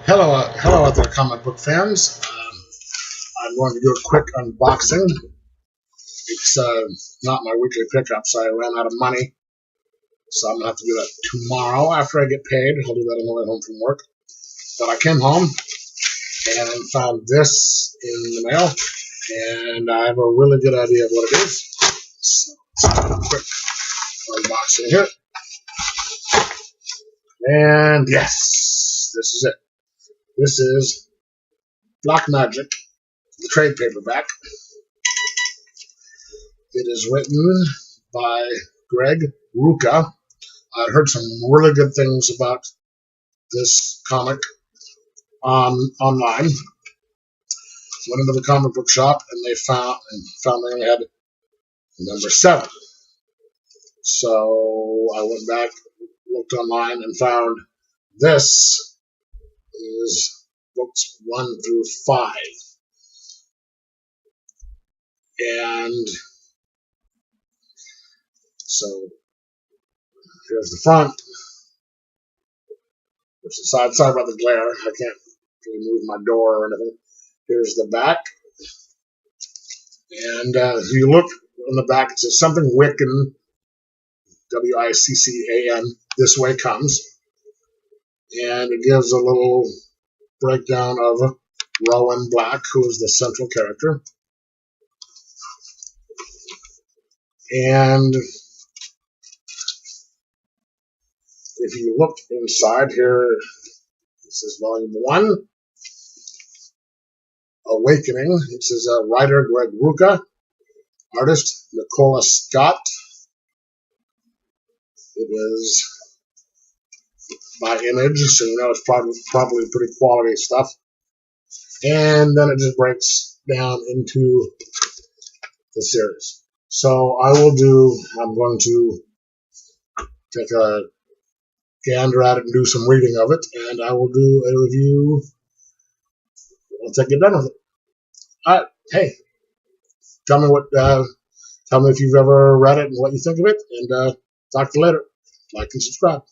Hello out there, comic book fans. I'm going to do a quick unboxing. It's not my weekly pickup, so I ran out of money. So I'm going to have to do that tomorrow after I get paid. I'll do that on the way home from work. But I came home and found this in the mail, and I have a really good idea of what it is. So let's do a quick unboxing here. And yes, this is it. This is Black Magick, the trade paperback. It is written by Greg Rucka. I've heard some really good things about this comic online. Went into the comic book shop and they found they only had number 7. So I went back, looked online, and found this is books 1 through 5. And so here's the front. Here's the side. Sorry about the glare. I can't really move my door or anything. Here's the back. And if you look on the back, it says something Wiccan, W-I-C-C-A-N, this way comes. And it gives a little breakdown of Rowan Black, who is the central character. And if you look inside here, this is volume 1, Awakening. It says writer Greg Rucka, artist Nicola Scott. It is by Image, so you know it's probably pretty quality stuff. And then it just breaks down into the series. So I'm going to take a gander at it and do some reading of it, and I will do a review once I get done with it. Hey, tell me if you've ever read it and what you think of it, and talk to you later. Like and subscribe.